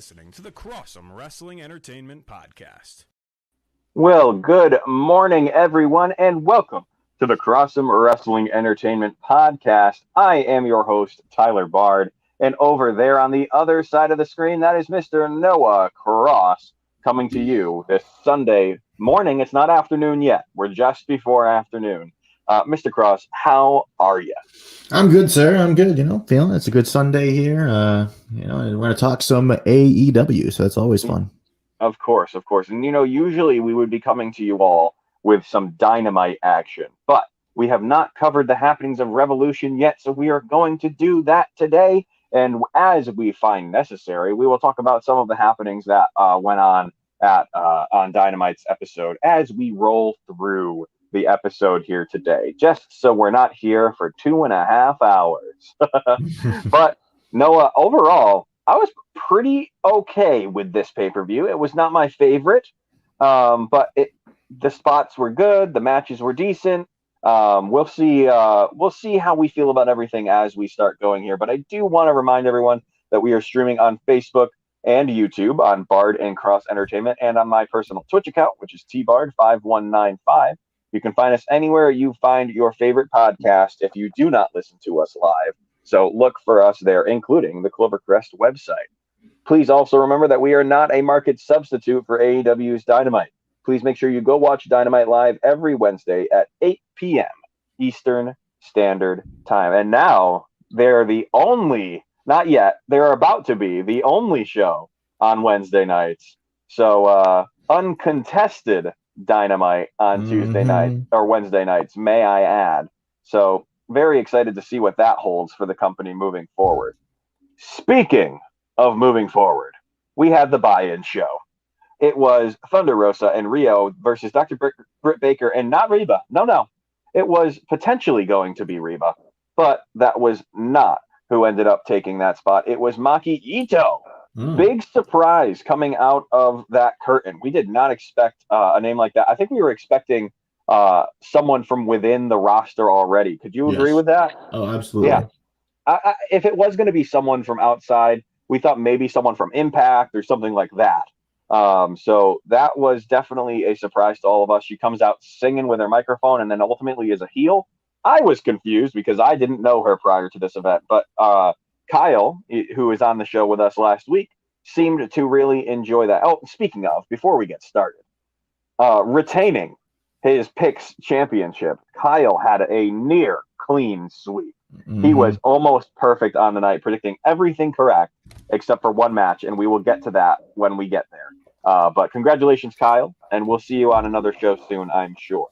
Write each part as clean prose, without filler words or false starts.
listening to the Cross'em Wrestling Entertainment Podcast. Well, good morning, everyone, and welcome to the Cross'em Wrestling Entertainment Podcast. I am your host, Tyler Bard, and over there on the other side of the screen, that is Mr. Noah Cross, coming to you this Sunday morning. It's not afternoon yet. We're just before afternoon. Mr. Cross, how are you? I'm good, sir. I'm good. Feeling it's a good Sunday here. We're going to talk some AEW, so it's always fun. Of course. And, usually we would be coming to you all with some Dynamite action, but we have not covered the happenings of Revolution yet, so we are going to do that today. And as we find necessary, we will talk about some of the happenings that went on on Dynamite's episode as we roll through the episode here today, just so we're not here for 2.5 hours. But Noah, overall, I was pretty okay with this pay-per-view. It was not my favorite, but the spots were good. The matches were decent. We'll see how we feel about everything as we start going here. But I do want to remind everyone that we are streaming on Facebook and YouTube on Bard and Cross Entertainment, and on my personal Twitch account, which is tbard5195. You can find us anywhere you find your favorite podcast if you do not listen to us live. So look for us there, including the Clovercrest website. Please also remember that we are not a market substitute for AEW's Dynamite. Please make sure you go watch Dynamite live every Wednesday at 8 p.m. Eastern Standard Time. And now they're they're about to be the only show on Wednesday nights. So uncontested Dynamite on Tuesday night or Wednesday nights, may I add. So very excited to see what that holds for the company moving forward. Speaking of moving forward, we had the buy-in show. It was Thunder Rosa and Rio versus Dr. Britt Baker and not Reba. No. It was potentially going to be Reba, but that was not who ended up taking that spot. It was Maki Ito. Big surprise coming out of that curtain. We did not expect a name like that. I think we were expecting someone from within the roster already. Could you agree with that? Oh, absolutely. Yeah. If it was going to be someone from outside, we thought maybe someone from Impact or something like that. So that was definitely a surprise to all of us. She comes out singing with her microphone and then ultimately is a heel. I was confused because I didn't know her prior to this event, but Kyle, who was on the show with us last week, seemed to really enjoy that. Oh, speaking of, before we get started, retaining his Picks championship, Kyle had a near clean sweep. He was almost perfect on the night, predicting everything correct except for one match, and we will get to that when we get there. But congratulations, Kyle, and we'll see you on another show soon, I'm sure.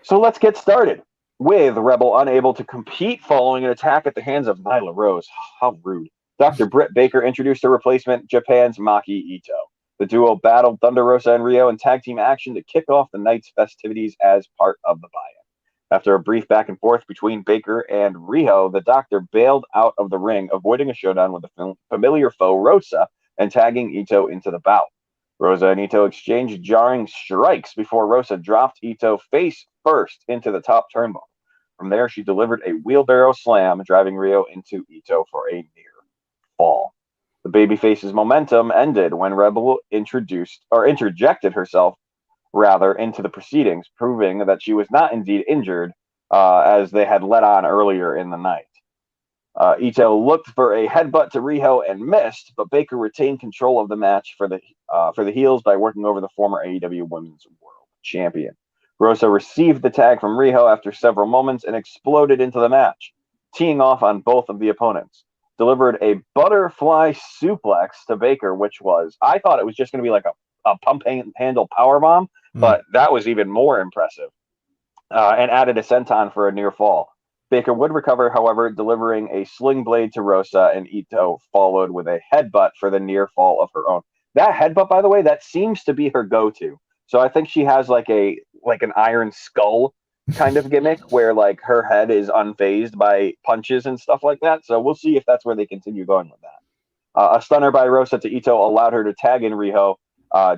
So let's get started with Rebel unable to compete following an attack at the hands of Nyla Rose. How rude. Dr. Britt Baker introduced her replacement, Japan's Maki Ito. The duo battled Thunder Rosa and Rio in tag team action to kick off the night's festivities as part of the buy-in. After a brief back and forth between Baker and Rio, the Doctor bailed out of the ring, avoiding a showdown with the familiar foe Rosa and tagging Ito into the bout. Rosa and Ito exchanged jarring strikes before Rosa dropped Ito face first into the top turnbuckle. From there, she delivered a wheelbarrow slam, driving Rio into Ito for a near fall. The babyface's momentum ended when Rebel interjected herself into the proceedings, proving that she was not indeed injured, as they had let on earlier in the night. Ito looked for a headbutt to Rio and missed, but Baker retained control of the match for the heels by working over the former AEW Women's World Champion. Rosa received the tag from Rio after several moments and exploded into the match, teeing off on both of the opponents. Delivered a butterfly suplex to Baker, I thought it was just going to be like a pump handle powerbomb, but that was even more impressive, and added a senton for a near fall. Baker would recover, however, delivering a sling blade to Rosa, and Ito followed with a headbutt for the near fall of her own. That headbutt, by the way, that seems to be her go-to. So I think she has like an iron skull kind of gimmick where like her head is unfazed by punches and stuff like that. So we'll see if that's where they continue going with that. A stunner by Rosa to Ito allowed her to tag in Rio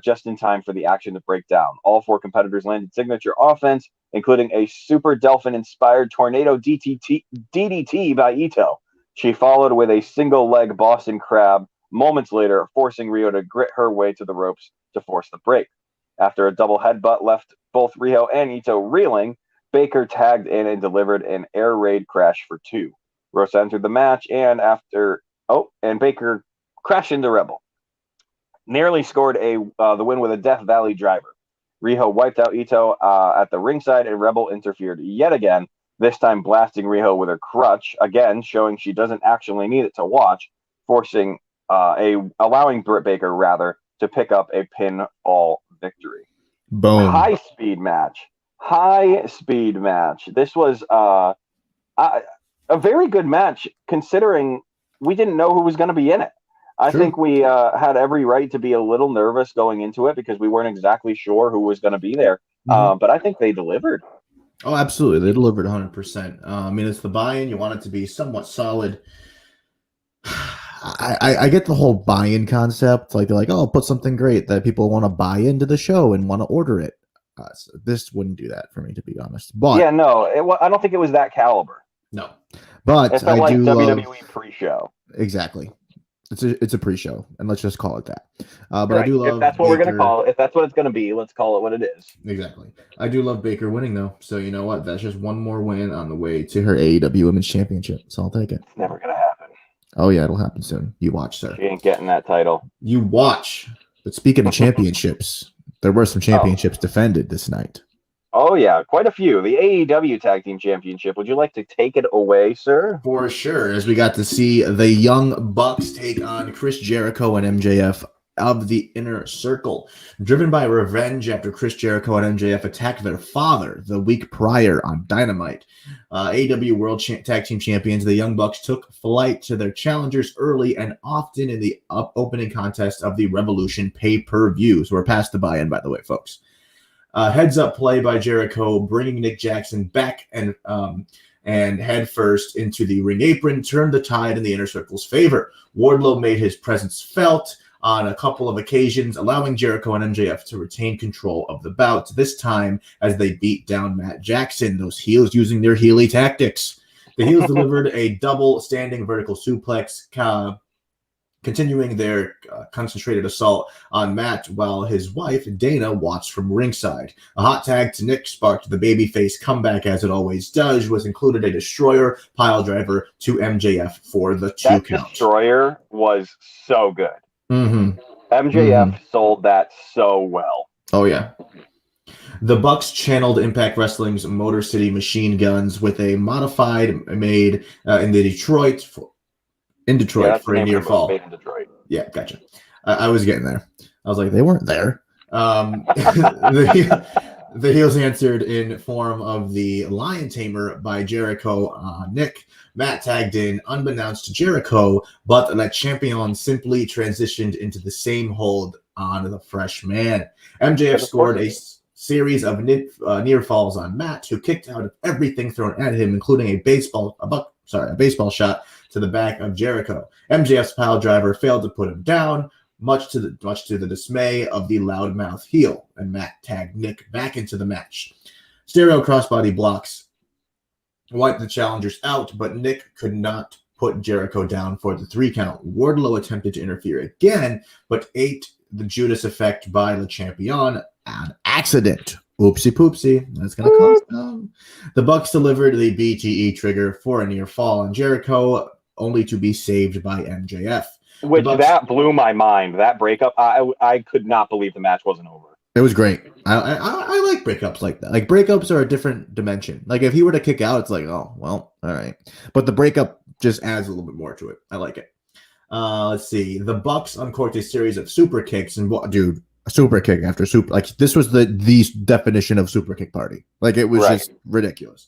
just in time for the action to break down. All four competitors landed signature offense, including a Super Delphin-inspired tornado DDT by Ito. She followed with a single-leg Boston Crab moments later, forcing Rio to grit her way to the ropes to force the break. After a double headbutt left both Rio and Ito reeling, Baker tagged in and delivered an air raid crash for 2. Rosa entered the match, and Baker crashed into Rebel. Nearly scored the win with a Death Valley driver. Riho wiped out Ito at the ringside, and Rebel interfered yet again, this time blasting Riho with her crutch, again showing she doesn't actually need it to watch, allowing Britt Baker rather to pick up a pinfall victory. Boom. High speed match. This was a very good match considering we didn't know who was going to be in it. I think we had every right to be a little nervous going into it because we weren't exactly sure who was going to be there. But I think they delivered. Oh, absolutely. They delivered 100%. I mean, it's the buy-in. You want it to be somewhat solid. I get the whole buy-in concept. Like, they're like, oh, put something great that people want to buy into the show and want to order it. So this wouldn't do that for me, to be honest. But yeah, no, I don't think it was that caliber. No. But it felt like WWE pre-show. Exactly. It's a pre-show, and let's just call it that. But right. I do love if that's what we're gonna call it. If that's what it's gonna be, let's call it what it is. Exactly. I do love Baker winning though, so you know what? That's just one more win on the way to her AEW Women's Championship. So I'll take it. It's never gonna happen. Oh yeah, it'll happen soon. You watch, sir. She ain't getting that title. You watch. But speaking of championships, there were some championships defended this night. Oh, yeah, quite a few. The AEW Tag Team Championship. Would you like to take it away, sir? For sure, as we got to see the Young Bucks take on Chris Jericho and MJF of the Inner Circle. Driven by revenge after Chris Jericho and MJF attacked their father the week prior on Dynamite. AEW World Tag Team Champions, the Young Bucks took flight to their challengers early and often in the opening contest of the Revolution pay-per-view. So we're past the buy-in, by the way, folks. Heads-up play by Jericho, bringing Nick Jackson back and head first into the ring apron, turned the tide in the Inner Circle's favor. Wardlow made his presence felt on a couple of occasions, allowing Jericho and MJF to retain control of the bout, this time as they beat down Matt Jackson, those heels using their Healy tactics. The heels delivered a double standing vertical suplex, continuing their concentrated assault on Matt while his wife, Dana, watched from ringside. A hot tag to Nick sparked the babyface comeback, as it always does, was included a destroyer pile driver to MJF for the 2 count. That destroyer was so good. Mm-hmm. MJF sold that so well. Oh, yeah. The Bucks channeled Impact Wrestling's Motor City Machine Guns with a modified made in Detroit for a near fall. Made in Detroit. Yeah, gotcha. I was getting there. I was like, they weren't there. The heels answered in form of the Lion Tamer by Jericho. Nick. Matt tagged in unbeknownst to Jericho, but that champion simply transitioned into the same hold on the fresh man. MJF scored a series of near falls on Matt, who kicked out of everything thrown at him, including a baseball shot to the back of Jericho. MJF's pile driver failed to put him down, much to the dismay of the loudmouth heel, and Matt tagged Nick back into the match. Stereo crossbody blocks wiped the challengers out, but Nick could not put Jericho down for the 3 count. Wardlow attempted to interfere again, but ate the Judas effect by the champion on accident. Oopsie poopsie. That's going to cost them. The Bucks delivered the BTE trigger for a near fall on Jericho, only to be saved by MJF. Which that blew my mind. That breakup, I could not believe the match wasn't over. It was great. I like breakups like that. Like, breakups are a different dimension. Like, if he were to kick out, it's like, oh, well, all right. But the breakup just adds a little bit more to it. I like it. Let's see. The Bucks uncorked a series of super kicks, and dude, a super kick after super. Like, this was the definition of super kick party. Like, it was just ridiculous.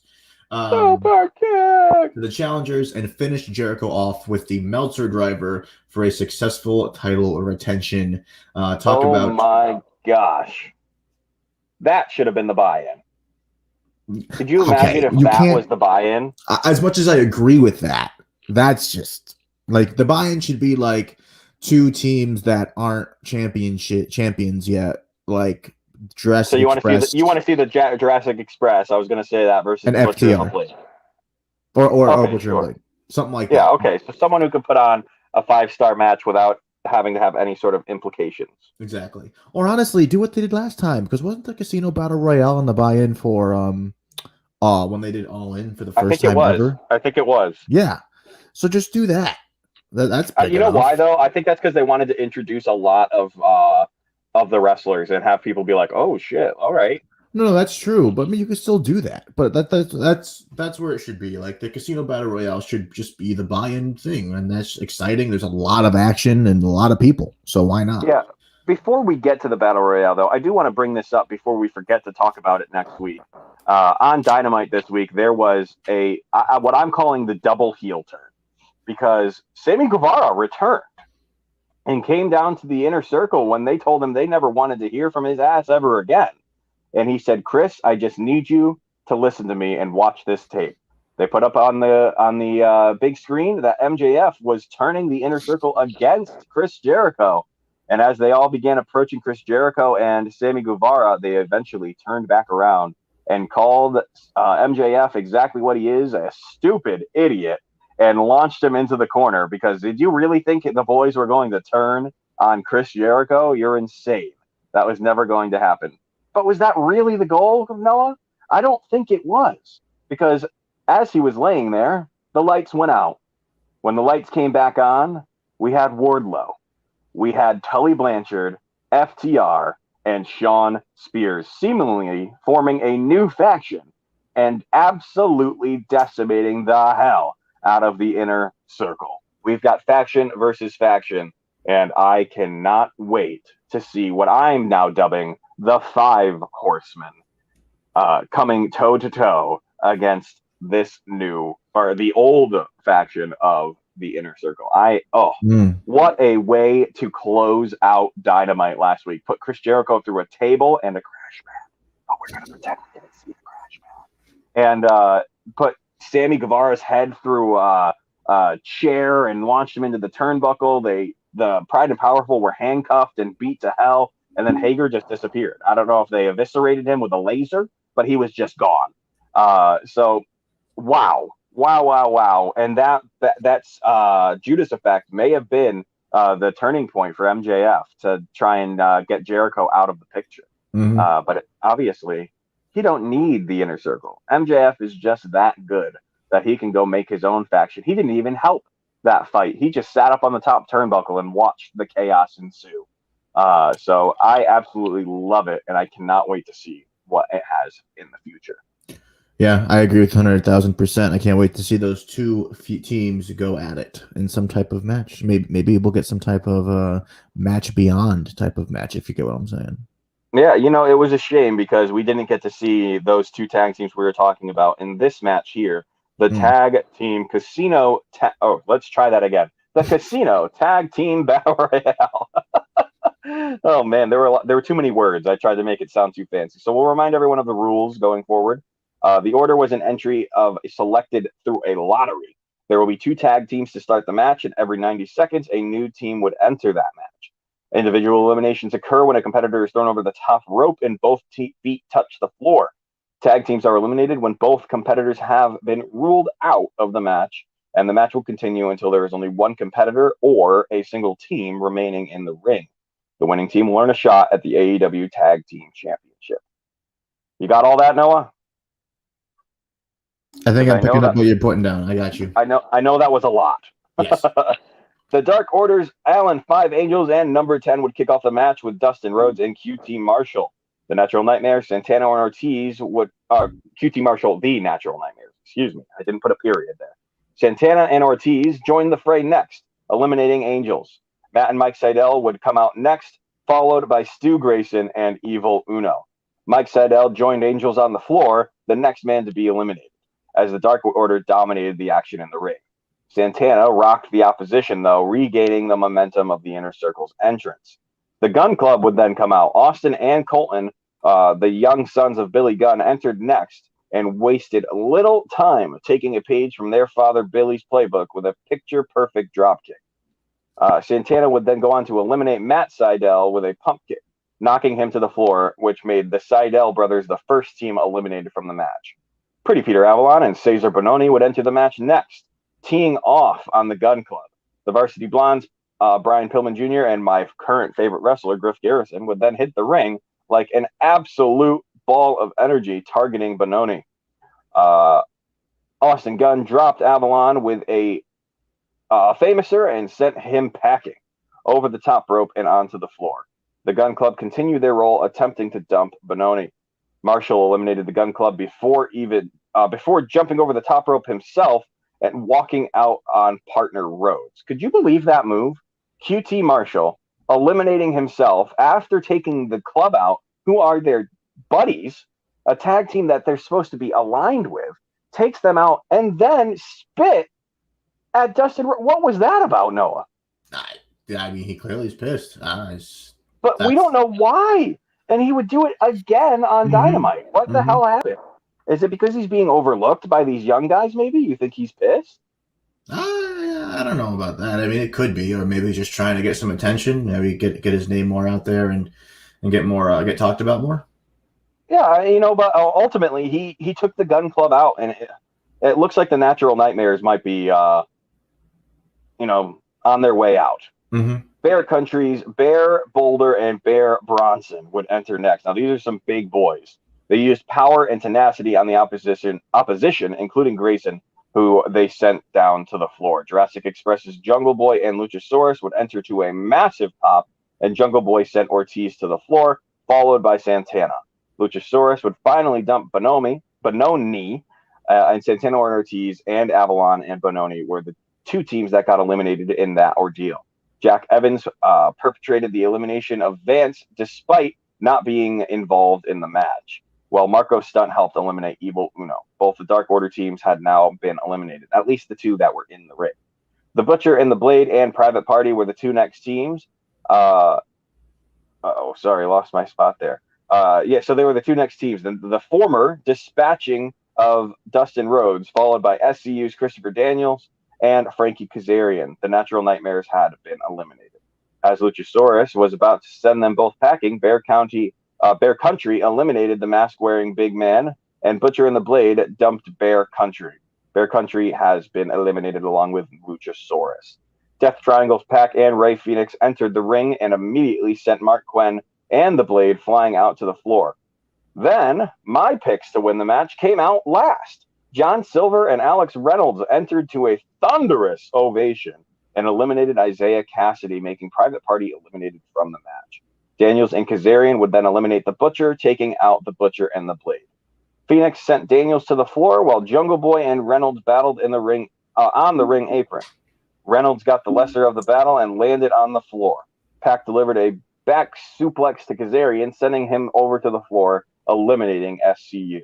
Super kick! The challengers and finished Jericho off with the Meltzer driver for a successful title retention. Oh my gosh. That should have been the buy-in. Could you imagine if that was the buy-in? As much as I agree with that, that's just like the buy-in should be like 2 teams that aren't champions yet, like Jurassic So you Express. want to see the Jurassic Express? I was going to say that versus an FTR or Butcher Blade, something like that. Yeah, okay. So someone who could put on a 5-star match without having to have any sort of implications. Exactly. Or honestly, do what they did last time, because wasn't the Casino Battle Royale on the buy-in for when they did All In for the first time ever? I think it was. Yeah. So just do that. That's big You know enough. why though? I think that's because they wanted to introduce a lot of the wrestlers and have people be like, "Oh shit, all right." No, that's true, but I mean, you can still do that. But that's where it should be. Like the Casino Battle Royale should just be the buy-in thing, and that's exciting. There's a lot of action and a lot of people, so why not? Yeah. Before we get to the Battle Royale, though, I do want to bring this up before we forget to talk about it next week. On Dynamite this week, there was what I'm calling the double heel turn, because Sammy Guevara returned and came down to the Inner Circle when they told him they never wanted to hear from his ass ever again. And he said, "Chris, I just need you to listen to me and watch this tape." They put up on the big screen that MJF was turning the Inner Circle against Chris Jericho. And as they all began approaching Chris Jericho and Sammy Guevara, they eventually turned back around and called MJF exactly what he is, a stupid idiot, and launched him into the corner. Because did you really think the boys were going to turn on Chris Jericho? You're insane. That was never going to happen. But was that really the goal of Noah? I don't think it was, because as he was laying there, the lights went out. When the lights came back on, we had Wardlow. We had Tully Blanchard, FTR, and Shawn Spears seemingly forming a new faction and absolutely decimating the hell out of the Inner Circle. We've got faction versus faction, and I cannot wait to see what I'm now dubbing the Five Horsemen coming toe-to-toe against this the old faction of the Inner Circle. What a way to close out Dynamite last week. Put Chris Jericho through a table and a crash mat. Oh, we're going to pretend we didn't see the crash mat. And put Sammy Guevara's head through a chair and launched him into the turnbuckle. The Pride and Powerful were handcuffed and beat to hell. And then Hager just disappeared. I don't know if they eviscerated him with a laser, but he was just gone. So, wow. And that's Judas Effect may have been the turning point for MJF to try and get Jericho out of the picture. Mm-hmm. But obviously, he don't need the Inner Circle. MJF is just that good that he can go make his own faction. He didn't even help that fight. He just sat up on the top turnbuckle and watched the chaos ensue. So I absolutely love it, and I cannot wait to see what it has in the future. Yeah, I agree with 100,000%. I can't wait to see those two teams go at it in some type of match. Maybe we'll get some type of match beyond type of match, if you get what I'm saying. Yeah, it was a shame because we didn't get to see those two tag teams we were talking about in this match here. The tag team Casino. Let's try that again. The Casino Tag Team Battle Royale. Oh man, there were too many words. I tried to make it sound too fancy. So we'll remind everyone of the rules going forward. The order was an entry of selected through a lottery. There will be two tag teams to start the match, and every 90 seconds, a new team would enter that match. Individual eliminations occur when a competitor is thrown over the top rope and both feet touch the floor. Tag teams are eliminated when both competitors have been ruled out of the match, and the match will continue until there is only one competitor or a single team remaining in the ring. The winning team will earn a shot at the AEW Tag Team Championship. You got all that, Noah? I think I'm picking up what you're putting down. I got you. I know that was a lot. Yes. The Dark Order's Allen, 5 Angels, and number 10 would kick off the match with Dustin Rhodes and QT Marshall. The Natural Nightmares, Santana and Ortiz would QT Marshall, the Natural Nightmares. Excuse me, I didn't put a period there. Santana and Ortiz joined the fray next, eliminating Angels. Matt and Mike Sydal would come out next, followed by Stu Grayson and Evil Uno. Mike Sydal joined Angels on the floor, the next man to be eliminated, as the Dark Order dominated the action in the ring. Santana rocked the opposition, though, regaining the momentum of the Inner Circle's entrance. The Gun Club would then come out. Austin and Colton, the young sons of Billy Gunn, entered next and wasted little time taking a page from their father Billy's playbook with a picture-perfect dropkick. Santana would then go on to eliminate Matt Sydal with a pump kick, knocking him to the floor, which made the Sydal brothers the first team eliminated from the match. Pretty Peter Avalon and Cesar Bononi would enter the match next, teeing off on the Gun Club. The Varsity Blondes Brian Pillman Jr. and my current favorite wrestler, Griff Garrison, would then hit the ring like an absolute ball of energy targeting Bononi. Austin Gunn dropped Avalon with a famouser and sent him packing over the top rope and onto the floor. The Gun Club continued their role, attempting to dump Bononi. Marshall eliminated the Gun Club before jumping over the top rope himself and walking out on partner Rhodes. Could you believe that move? QT Marshall eliminating himself after taking the club out, who are their buddies, a tag team that they're supposed to be aligned with, takes them out and then spit at Dustin. What was that about, Noah? I mean, he clearly is pissed. But we don't know why. And he would do it again on Dynamite. What the hell happened? Is it because he's being overlooked by these young guys, maybe? You think he's pissed? I don't know about that. I mean, it could be. Or maybe he's just trying to get some attention. Maybe get his name more out there and get talked about more. Yeah, but ultimately he took the Gun Club out, and it looks like the Natural Nightmares might be, on their way out. Mm-hmm. Bear Countries, Bear Boulder, and Bear Bronson would enter next. Now, these are some big boys. They used power and tenacity on the opposition, including Grayson, who they sent down to the floor. Jurassic Express's Jungle Boy and Luchasaurus would enter to a massive pop, and Jungle Boy sent Ortiz to the floor, followed by Santana. Luchasaurus would finally dump Bononi, and Santana and Ortiz and Avalon and Bononi were the two teams that got eliminated in that ordeal. Jack Evans perpetrated the elimination of Vance despite not being involved in the match, while Marco Stunt helped eliminate Evil Uno. Both the Dark Order teams had now been eliminated, at least the two that were in the ring. The Butcher and the Blade and Private Party were the two next teams. Lost my spot there. So they were the two next teams. The former dispatching of Dustin Rhodes, followed by SCU's Christopher Daniels and Frankie Kazarian. The Natural Nightmares had been eliminated. As Luchasaurus was about to send them both packing, Bear Country eliminated the mask-wearing big man, and Butcher and the Blade dumped Bear Country. Bear Country has been eliminated along with Luchasaurus. Death Triangle's Pac and Ray Phoenix entered the ring and immediately sent Mark Quinn and the Blade flying out to the floor. Then, my picks to win the match came out last. John Silver and Alex Reynolds entered to a thunderous ovation and eliminated Isaiah Cassidy, making Private Party eliminated from the match. Daniels and Kazarian would then eliminate the Butcher, taking out the Butcher and the Blade. Phoenix sent Daniels to the floor while Jungle Boy and Reynolds battled in the ring on the ring apron. Reynolds got the lesser of the battle and landed on the floor. Pac delivered a back suplex to Kazarian, sending him over to the floor, eliminating SCU.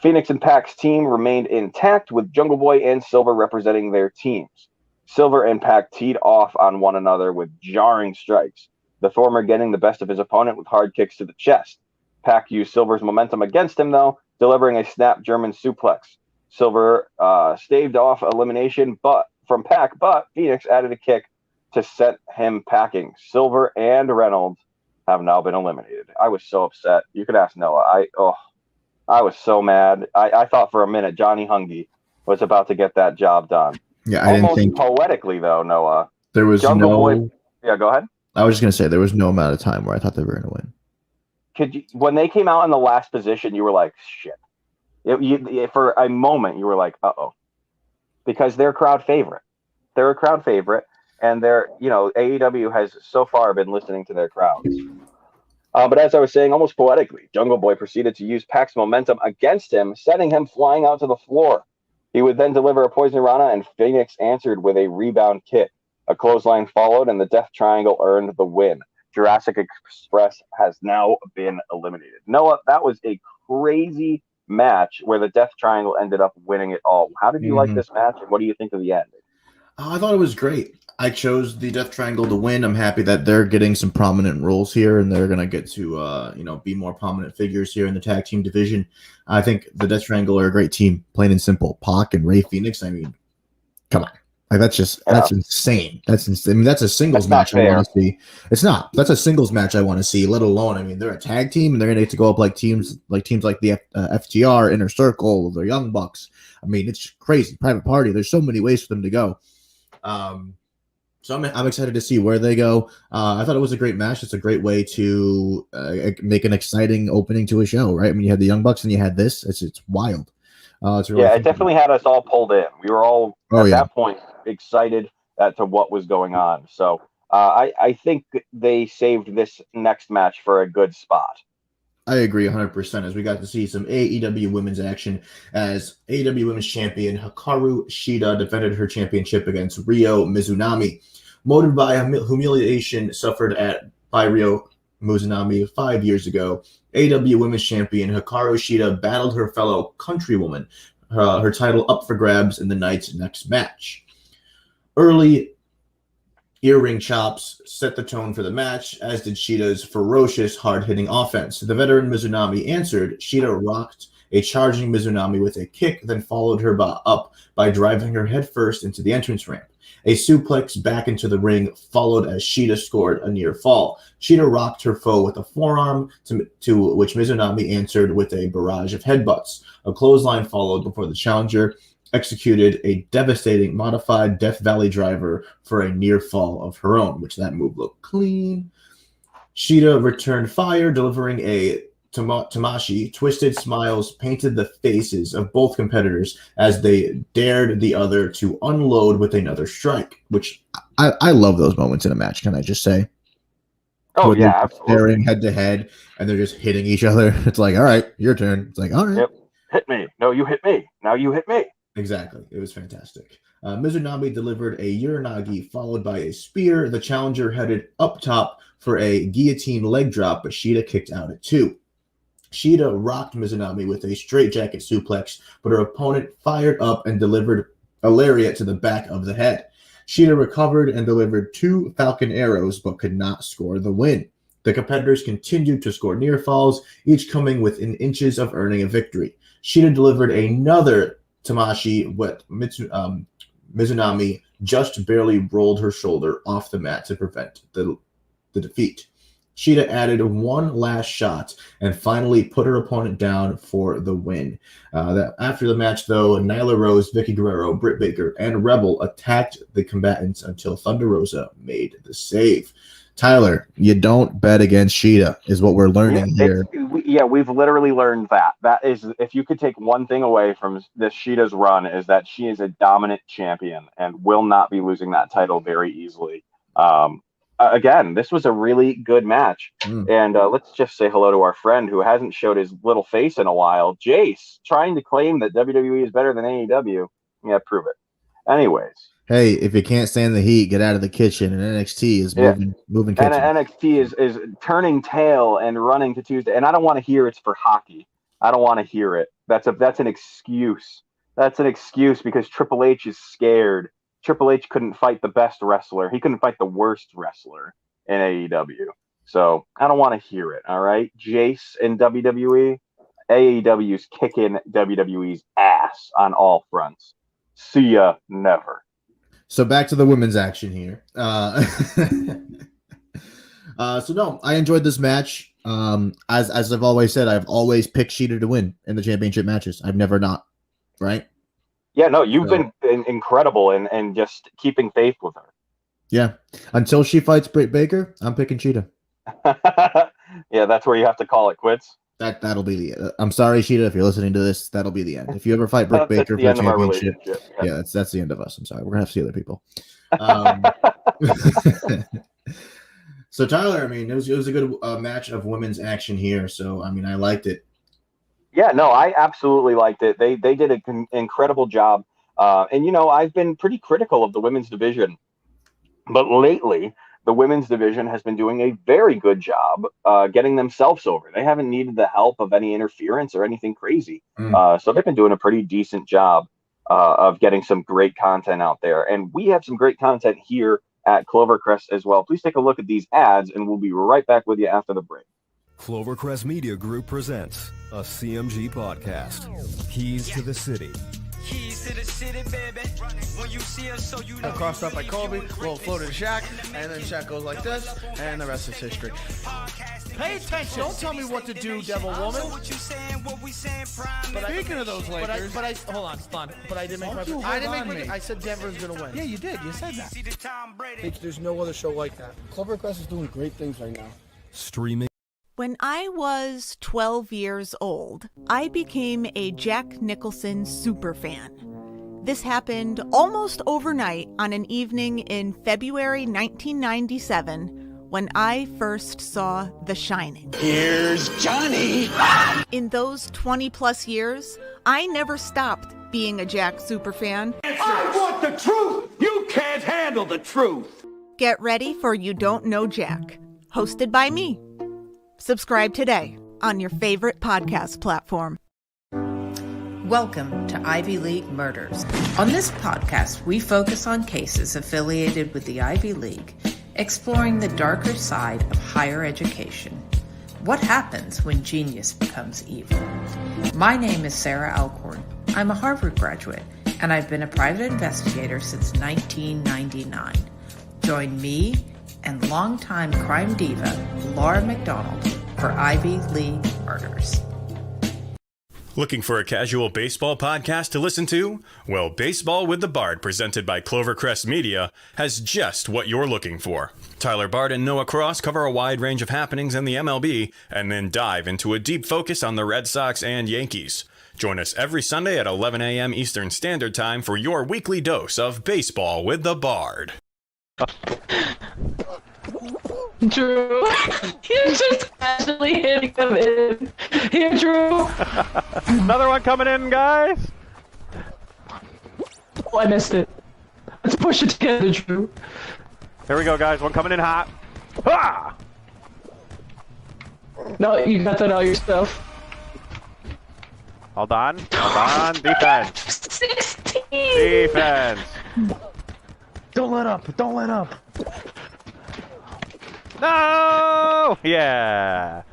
Phoenix and Pac's team remained intact, with Jungle Boy and Silver representing their teams. Silver and Pac teed off on one another with jarring strikes, the former getting the best of his opponent with hard kicks to the chest. Pac used Silver's momentum against him, though, delivering a snap German suplex. Silver staved off elimination from Pac, but Phoenix added a kick to set him packing. Silver and Reynolds have now been eliminated. I was so upset. You could ask Noah. I was so mad. I thought for a minute Johnny Hungy was about to get that job done. Yeah, I didn't think poetically though, Noah. There was Jungle no. Boy. Yeah, go ahead. I was just gonna say there was no amount of time where I thought they were gonna win. When they came out in the last position, you were like, shit. For a moment, you were like, uh-oh. Because they're a crowd favorite. They're a crowd favorite, and AEW has so far been listening to their crowds. But as I was saying, almost poetically, Jungle Boy proceeded to use Pac's momentum against him, sending him flying out to the floor. He would then deliver a Poison Rana, and Phoenix answered with a rebound kick. A clothesline followed, and the Death Triangle earned the win. Jurassic Express has now been eliminated. Noah, that was a crazy match where the Death Triangle ended up winning it all. How did you like this match, and what do you think of the end? I thought it was great. I chose the Death Triangle to win. I'm happy that they're getting some prominent roles here, and they're going to get to be more prominent figures here in the tag team division. I think the Death Triangle are a great team, plain and simple. Pac and Ray Phoenix, I mean, come on. Like that's insane. That's insane. I mean, that's a singles match I want to see. It's not. That's a singles match I want to see, let alone, I mean, they're a tag team, and they're going to get to go up like teams like the FTR, Inner Circle, the Young Bucks. I mean, it's crazy. Private Party. There's so many ways for them to go. So I'm excited to see where they go. I thought it was a great match. It's a great way to make an exciting opening to a show, right? I mean, you had the Young Bucks and you had this. It's wild. It's really it definitely had us all pulled in. We were all at that point excited to what was going on. So I think they saved this next match for a good spot. I agree 100%, as we got to see some AEW women's action as AEW women's champion Hikaru Shida defended her championship against Ryo Mizunami. Motivated by humiliation suffered by Ryo Mizunami 5 years ago, AEW women's champion Hikaru Shida battled her fellow countrywoman, her title up for grabs in the night's next match. Early earring chops set the tone for the match, as did Shida's ferocious, hard-hitting offense. The veteran Mizunami answered. Shida rocked a charging Mizunami with a kick, then followed her up by driving her headfirst into the entrance ramp. A suplex back into the ring followed as Shida scored a near fall. Shida rocked her foe with a forearm, to which Mizunami answered with a barrage of headbutts. A clothesline followed before the challenger executed a devastating modified Death Valley driver for a near fall of her own, which that move looked clean. Shida returned fire, delivering a Tamashi. Twisted smiles painted the faces of both competitors as they dared the other to unload with another strike, which I love those moments in a match, can I just say? Oh, when yeah, absolutely. Staring head to head, and they're just hitting each other. It's like, all right, your turn. It's like, all right. Yep. Hit me. No, you hit me. Now you hit me. Exactly. It was fantastic. Mizunami delivered a Uranagi followed by a spear. The challenger headed up top for a guillotine leg drop, but Shida kicked out at 2. Shida rocked Mizunami with a straightjacket suplex, but her opponent fired up and delivered a lariat to the back of the head. Shida recovered and delivered 2 Falcon arrows, but could not score the win. The competitors continued to score near falls, each coming within inches of earning a victory. Shida delivered another Tamashi, but Mizunami just barely rolled her shoulder off the mat to prevent the defeat. Shida added one last shot and finally put her opponent down for the win. After the match, though, Nyla Rose, Vicky Guerrero, Britt Baker, and Rebel attacked the combatants until Thunder Rosa made the save. Tyler, you don't bet against Shida is what we're learning here. We've literally learned that. That is, if you could take one thing away from this Shida's run, is that she is a dominant champion and will not be losing that title very easily. Again, this was a really good match. And let's just say hello to our friend who hasn't showed his little face in a while, Jace, trying to claim that WWE is better than AEW. Yeah, prove it. Anyways. Hey, if you can't stand the heat, get out of the kitchen. And NXT is moving kitchen. And NXT is turning tail and running to Tuesday. And I don't want to hear it's for hockey. I don't want to hear it. That's an excuse. That's an excuse because Triple H is scared. Triple H couldn't fight the best wrestler. He couldn't fight the worst wrestler in AEW. So I don't want to hear it. All right, Jace in WWE. AEW's kicking WWE's ass on all fronts. See ya never. So back to the women's action here. So no, I enjoyed this match. As I've always said, I've always picked Shida to win in the championship matches. I've never not, right? Yeah, no, you've been incredible and just keeping faith with her. Yeah, until she fights Britt Baker, I'm picking Shida. Yeah, that's where you have to call it quits. That'll be the end. I'm sorry, Shida, if you're listening to this, that'll be the end. If you ever fight Britt Baker for the championship, that's the end of us. I'm sorry. We're gonna have to see other people. So Tyler, I mean, it was a good match of women's action here. So I mean, I liked it. Yeah, no, I absolutely liked it. They did an incredible job. And, you know, I've been pretty critical of the women's division. But lately, the women's division has been doing a very good job getting themselves over. They haven't needed the help of any interference or anything crazy. So they've been doing a pretty decent job of getting some great content out there. And we have some great content here at Clovercrest as well. Please take a look at these ads, and we'll be right back with you after the break. Clovercrest Media Group presents a CMG podcast. Keys to the City. Keys to the city, baby. When you see us, so you know. Crossed up by Kobe, little floated to Shaq, and then Shaq goes like this, and the rest is history. Pay attention. Don't tell me what to do, devil woman. But speaking of those Lakers, hold on. But I didn't make my. I said Denver's gonna win. Yeah, you did. You said that. There's no other show like that. Clovercrest is doing great things right now. Streaming. When I was 12 years old, I became a Jack Nicholson superfan. This happened almost overnight on an evening in February 1997 when I first saw The Shining. Here's Johnny! In those 20 plus years, I never stopped being a Jack superfan. I want the truth! You can't handle the truth! Get ready for You Don't Know Jack, hosted by me. Subscribe today on your favorite podcast platform. Welcome to Ivy League Murders. On this podcast, we focus on cases affiliated with the Ivy League, exploring the darker side of higher education. What happens when genius becomes evil? My name is Sarah Alcorn. I'm a Harvard graduate, and I've been a private investigator since 1999. Join me and longtime crime diva Laura McDonald for Ivy League Murders. Looking for a casual baseball podcast to listen to? Well, Baseball with the Bard, presented by Clovercrest Media, has just what you're looking for. Tyler Bard and Noah Cross cover a wide range of happenings in the MLB, and then dive into a deep focus on the Red Sox and Yankees. Join us every Sunday at 11 a.m. Eastern Standard Time for your weekly dose of Baseball with the Bard. Drew, he's just casually hitting them in. Here, Drew. Another one coming in, guys. Oh, I missed it. Let's push it together, Drew. Here we go, guys. One coming in hot. Ah! No, you got that out yourself. Hold on. Hold on. Defense. 16. Defense. Don't let up. Don't let up. No! Yeah.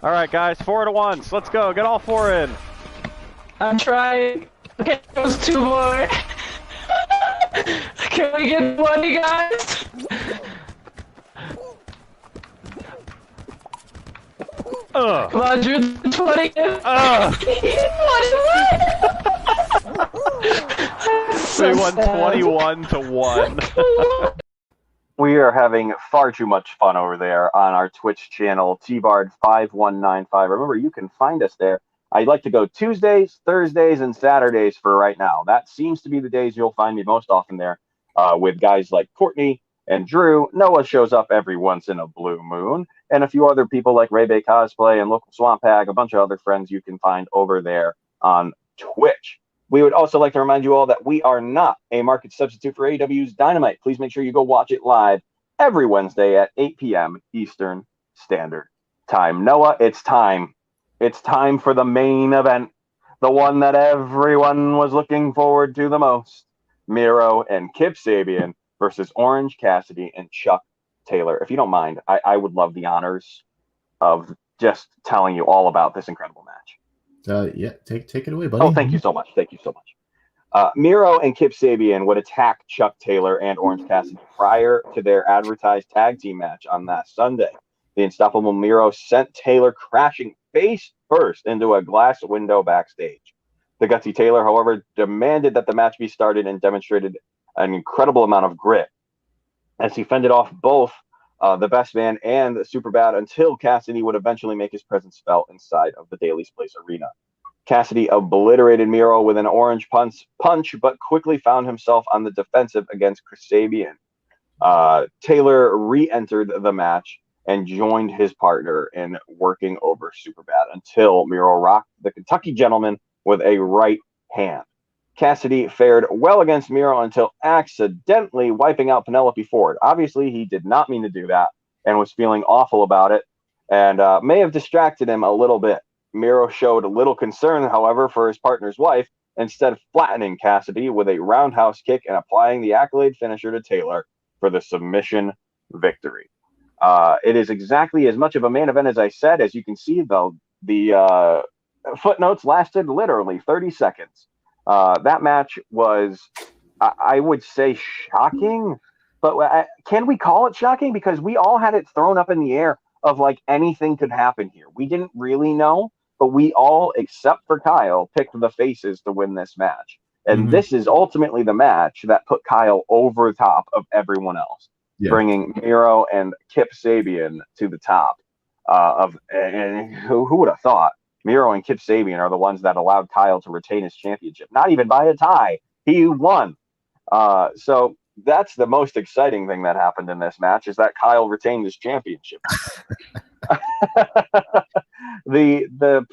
All right, guys. 4 at once. Let's go. Get all 4 in. I'm trying. Okay, those 2 more. Can we get 20, guys? Come on, Drew. 20. 21. We won 21 to 1. We are having far too much fun over there on our Twitch channel, TBard5195. Remember, you can find us there. I'd like to go Tuesdays, Thursdays, and Saturdays for right now. That seems to be the days you'll find me most often there with guys like Courtney and Drew. Noah shows up every once in a blue moon. And a few other people like Ray Bay Cosplay and Local Swamp Hag, a bunch of other friends you can find over there on Twitch. We would also like to remind you all that we are not a market substitute for AEW's Dynamite. Please make sure you go watch it live every Wednesday at 8 p.m. Eastern Standard Time. Noah, it's time. It's time for the main event, the one that everyone was looking forward to the most. Miro and Kip Sabian versus Orange Cassidy and Chuck Taylor. If you don't mind, I would love the honors of just telling you all about this incredible match. Yeah, take it away, buddy. Oh, thank you so much. Thank you so much. Miro and Kip Sabian would attack Chuck Taylor and Orange Cassidy prior to their advertised tag team match on that Sunday. The unstoppable Miro sent Taylor crashing face first into a glass window backstage. The gutsy Taylor, however, demanded that the match be started and demonstrated an incredible amount of grit as he fended off both the Best Man and the Superbad until Cassidy would eventually make his presence felt inside of the Daily's Place arena. Cassidy obliterated Miro with an orange punch, but quickly found himself on the defensive against Chris Sabian. Taylor re-entered the match and joined his partner in working over Superbad until Miro rocked the Kentucky Gentleman with a right hand. Cassidy fared well against Miro until accidentally wiping out Penelope Ford. Obviously, he did not mean to do that and was feeling awful about it and may have distracted him a little bit. Miro showed little concern, however, for his partner's wife, instead flattening Cassidy with a roundhouse kick and applying the accolade finisher to Taylor for the submission victory. It is exactly as much of a main event as I said. As you can see, though, the footnotes lasted literally 30 seconds. That match was, I would say, shocking, but can we call it shocking? Because we all had it thrown up in the air of like anything could happen here. We didn't really know, but we all, except for Kyle, picked the faces to win this match. And this is ultimately the match that put Kyle over the top of everyone else, bringing Miro and Kip Sabian to the top and who would have thought Miro and Kip Sabian are the ones that allowed Kyle to retain his championship, not even by a tie. He won. So that's the most exciting thing that happened in this match, is that Kyle retained his championship. the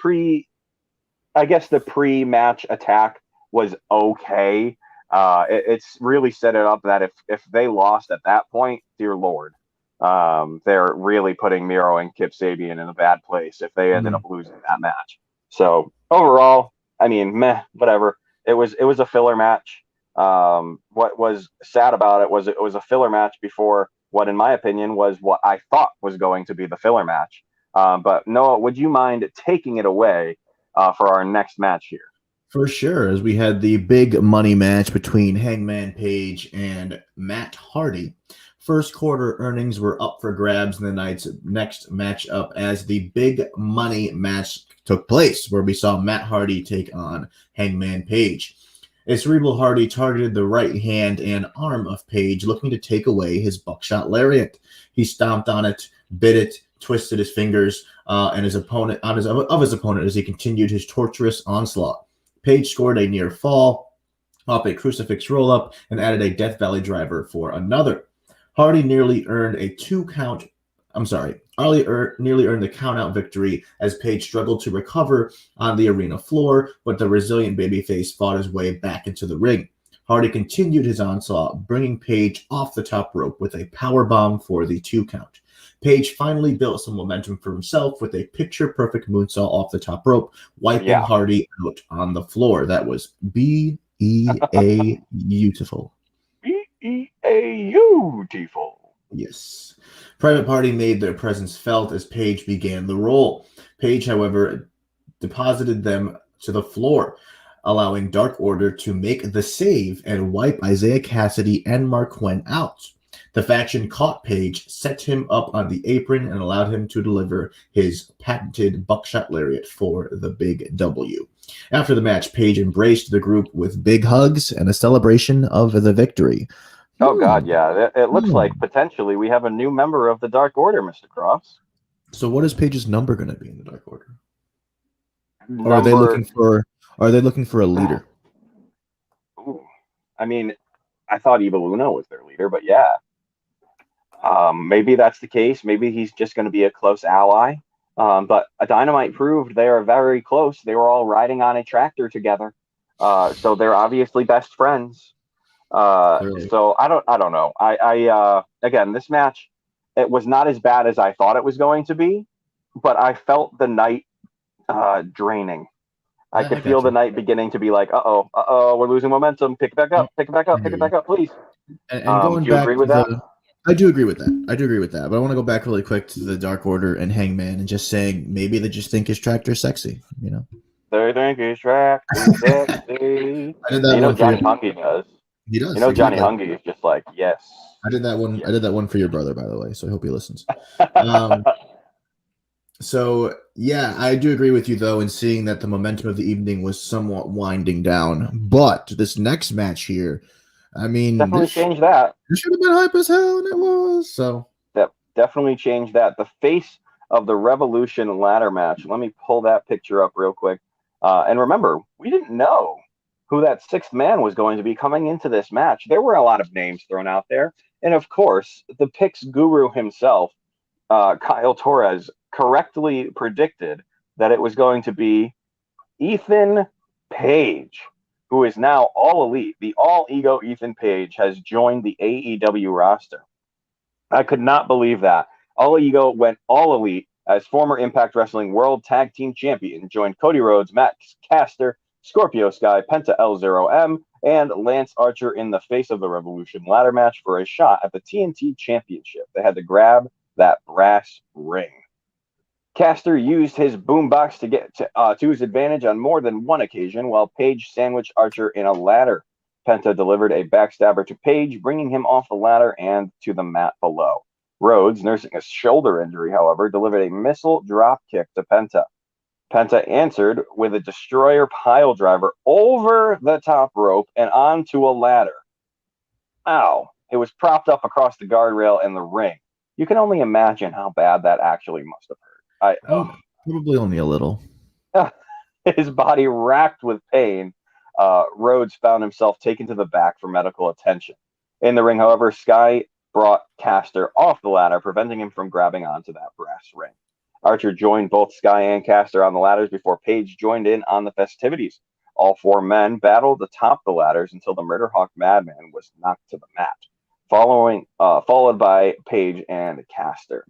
pre-match attack was okay. It's really set it up that if they lost at that point, dear Lord, they're really putting Miro and Kip Sabian in a bad place if they ended up losing that match. So overall, I mean, whatever. It was a filler match. What was sad about it was a filler match before what, in my opinion, was what I thought was going to be the filler match. But Noah, would you mind taking it away for our next match here? For sure, as we had the big money match between Hangman Page and Matt Hardy. First quarter earnings were up for grabs in the night's next matchup as the big money match took place, where we saw Matt Hardy take on Hangman Page. A cerebral Hardy targeted the right hand and arm of Page, looking to take away his buckshot lariat. He stomped on it, bit it, twisted his fingers and his opponent as he continued his torturous onslaught. Page scored a near fall off a crucifix roll-up and added a Death Valley driver for another. Hardy nearly earned the count-out victory as Page struggled to recover on the arena floor, but the resilient babyface fought his way back into the ring. Hardy continued his onslaught, bringing Page off the top rope with a powerbomb for the 2 count. Page finally built some momentum for himself with a picture-perfect moonsault off the top rope, wiping Hardy out on the floor. That was B-E-A beautiful. B-E-A beautiful. Yes. Private Party made their presence felt as Page began the roll. Page, however, deposited them to the floor, allowing Dark Order to make the save and wipe Isaiah Cassidy and Mark Quinn out. The faction caught Page, set him up on the apron, and allowed him to deliver his patented buckshot lariat for the big W. After the match, Page embraced the group with big hugs and a celebration of the victory. Oh, God, yeah. It looks like potentially we have a new member of the Dark Order, Mr. Cross. So what is Page's number going to be in the Dark Order? Or are they looking for a leader? Ooh. I mean, I thought Evil Uno was their leader, but yeah. Maybe that's the case. Maybe he's just going to be a close ally. But Dynamite proved they are very close. They were all riding on a tractor together. So they're obviously best friends. So I don't know. Again, this match, it was not as bad as I thought it was going to be, but I felt the night draining. I could feel the night beginning to be like, we're losing momentum. Pick it back up, please. And going do you agree with that? I do agree with that. But I want to go back really quick to the Dark Order and Hangman and just saying maybe they just think his tractor's sexy, you know? They think his tractor's sexy. Johnny Hungy does. He does. Johnny Hungy is just like, yes. I did that one. Yeah. I did that one for your brother, by the way. So I hope he listens. So yeah, I do agree with you though in seeing that the momentum of the evening was somewhat winding down. But this next match here, I mean, definitely changed that. This should have been hype as hell, and it was. So that definitely changed that. The face of the Revolution ladder match. Let me pull that picture up real quick. And remember, we didn't know who that sixth man was going to be coming into this match. There were a lot of names thrown out there. And of course, the picks guru himself, Kyle Torres, correctly predicted that it was going to be Ethan Page, who is now All Elite. The All Ego Ethan Page has joined the AEW roster. I could not believe that. All Ego went All Elite as former Impact Wrestling World Tag Team Champion, joined Cody Rhodes, Max Caster, Scorpio Sky, Penta L0M, and Lance Archer in the face of the Revolution ladder match for a shot at the TNT Championship. They had to grab that brass ring. Caster used his boombox to get to his advantage on more than one occasion, while Page sandwiched Archer in a ladder. Penta delivered a backstabber to Page, bringing him off the ladder and to the mat below. Rhodes, nursing a shoulder injury, however, delivered a missile drop kick to Penta. Penta answered with a destroyer pile driver over the top rope and onto a ladder. Ow. It was propped up across the guardrail in the ring. You can only imagine how bad that actually must have hurt. Probably only a little. His body racked with pain. Rhodes found himself taken to the back for medical attention. In the ring, however, Sky brought Caster off the ladder, preventing him from grabbing onto that brass ring. Archer joined both Sky and Caster on the ladders before Page joined in on the festivities. All four men battled atop the ladders until the Murder Hawk Madman was knocked to the mat, followed by Page and Caster.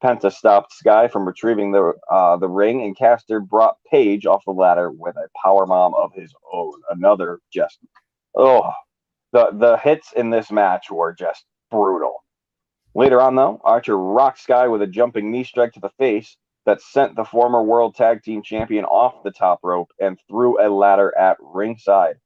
Penta stopped Sky from retrieving the ring, and Caster brought Page off the ladder with a powerbomb of his own. Another just, the hits in this match were just brutal. Later on, though, Archer rocked Sky with a jumping knee strike to the face that sent the former World Tag Team Champion off the top rope and threw a ladder at ringside.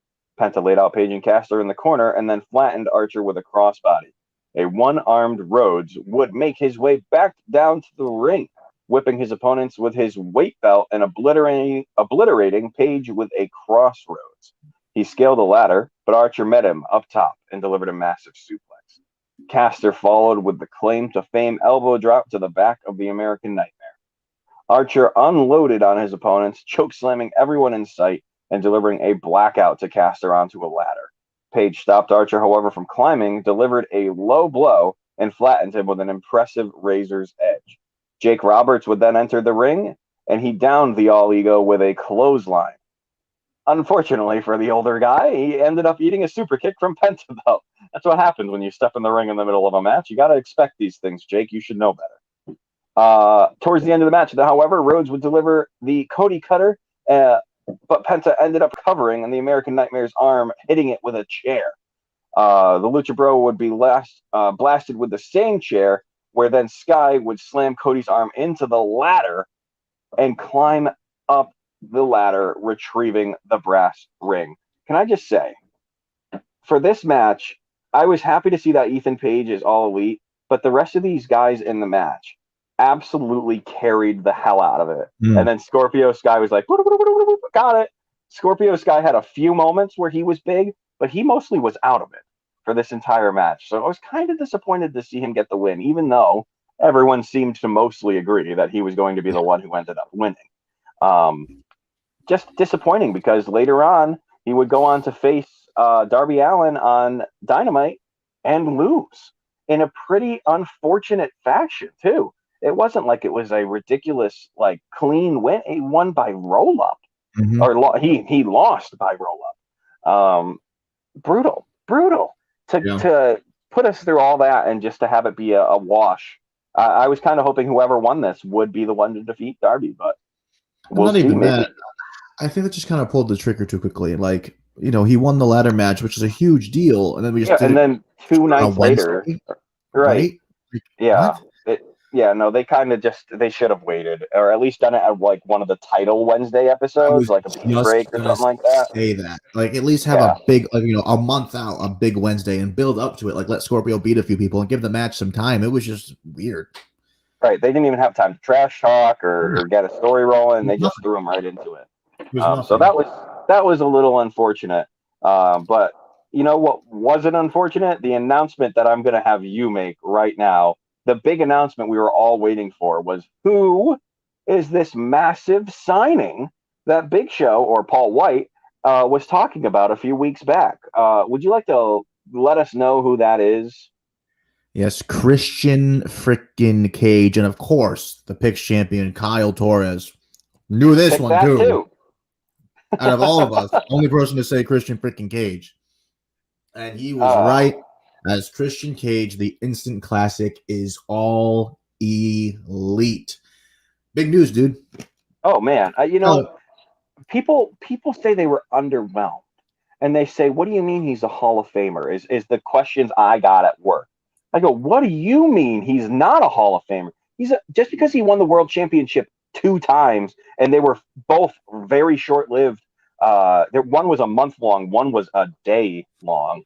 Penta laid out Page and Caster in the corner and then flattened Archer with a crossbody. A one-armed Rhodes would make his way back down to the ring, whipping his opponents with his weight belt and obliterating Page with a crossroads. He scaled the ladder, but Archer met him up top and delivered a massive suplex. Caster followed with the claim to fame elbow drop to the back of the American Nightmare. Archer unloaded on his opponents, chokeslamming everyone in sight and delivering a blackout to Caster onto a ladder. Page stopped Archer, however, from climbing, delivered a low blow, and flattened him with an impressive razor's edge. Jake Roberts would then enter the ring, and he downed the All Ego with a clothesline. Unfortunately for the older guy, he ended up eating a super kick from Penta, though. That's what happens when you step in the ring in the middle of a match. You got to expect these things, Jake. You should know better. Towards the end of the match, however, Rhodes would deliver the Cody Cutter, but Penta ended up covering in the American Nightmare's arm, hitting it with a chair. The Lucha Bro would be blasted with the same chair, where then Sky would slam Cody's arm into the ladder and climb up the ladder, retrieving the brass ring. Can I just say, for this match, I was happy to see that Ethan Page is all elite, but the rest of these guys in the match absolutely carried the hell out of it. And then Scorpio Sky was like, got it. Scorpio Sky had a few moments where he was big, but he mostly was out of it for this entire match. So I was kind of disappointed to see him get the win, even though everyone seemed to mostly agree that he was going to be the one who ended up winning. Just disappointing because later on he would go on to face Darby Allin on Dynamite and lose in a pretty unfortunate fashion too. It wasn't like it was a ridiculous, clean win. He won by roll up, or he lost by roll up. Brutal to put us through all that and just to have it be a wash. I was kind of hoping whoever won this would be the one to defeat Darby, but we'll not see. Even maybe. that. I think that just kind of pulled the trigger too quickly. He won the ladder match, which is a huge deal, and then we just did then 2 nights later, right? Yeah. They kind of they should have waited, or at least done it at one of the title Wednesday episodes, like a beach break or something like that. Say that, at least have a big, a month out, a big Wednesday, and build up to it. Let Scorpio beat a few people and give the match some time. It was just weird. Right, they didn't even have time to trash talk or get a story rolling. They just threw him right into it. So that was a little unfortunate. But you know what wasn't unfortunate? The announcement that I'm going to have you make right now. The big announcement we were all waiting for was, who is this massive signing that Big Show, or Paul White, was talking about a few weeks back? Would you like to let us know who that is? Yes, Christian frickin' Cage, and of course, the Picks champion, Kyle Torres. Knew this one, too. Out of all of us, the only person to say Christian frickin' Cage. And he was right, as Christian Cage, the instant classic, is all elite. Big news, dude. Oh, man. People say they were underwhelmed. And they say, what do you mean he's a Hall of Famer? Is the questions I got at work. I go, what do you mean he's not a Hall of Famer? Just because he won the world championship 2 times, and they were both very short-lived. One was a month long, one was a day long.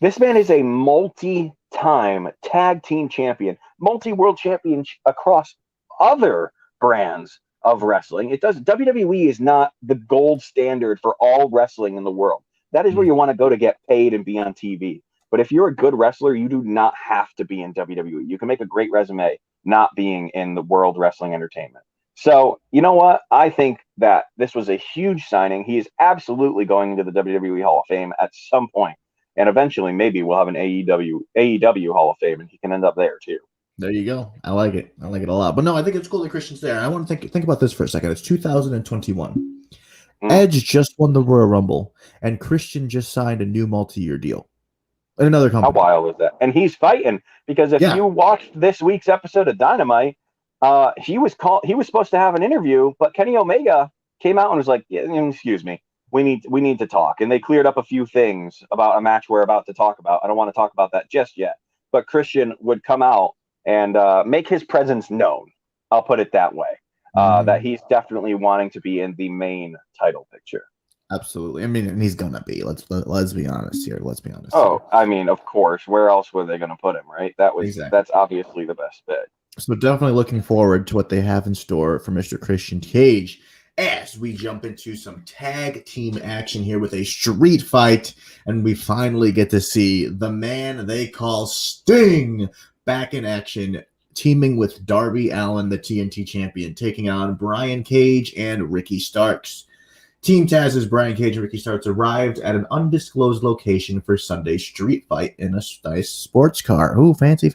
This man is a multi 6-time tag team champion, multi-world champion across other brands of wrestling. WWE is not the gold standard for all wrestling in the world. That is where you want to go to get paid and be on TV. But if you're a good wrestler, you do not have to be in WWE. You can make a great resume not being in the world wrestling entertainment. So, you know what? I think that this was a huge signing. He is absolutely going into the WWE Hall of Fame at some point. And eventually, maybe we'll have an AEW Hall of Fame, and he can end up there too. There you go. I like it. I like it a lot. But no, I think it's cool that Christian's there. I want to think about this for a second. It's 2021. Edge just won the Royal Rumble, and Christian just signed a new multi-year deal in another company. How wild is that? And he's fighting because if you watched this week's episode of Dynamite, he was supposed to have an interview, but Kenny Omega came out and was like, "Excuse me, we need to talk." And they cleared up a few things about a match we're about to talk about. I don't want to talk about that just yet, but Christian would come out and make his presence known. I'll put it that way. That he's definitely wanting to be in the main title picture. Absolutely. I mean, and he's gonna be. Let's be honest here. Let's be honest. Oh, I mean, of course. Where else were they going to put him? Right. That's obviously the best bet. So definitely looking forward to what they have in store for Mr. Christian Cage as we jump into some tag team action here with a street fight, and we finally get to see the man they call Sting back in action, teaming with Darby Allin, the TNT champion, taking on Brian Cage and Ricky Starks. Team Taz's Brian Cage and Ricky Starks arrived at an undisclosed location for Sunday's street fight in a nice sports car. Ooh, fancy.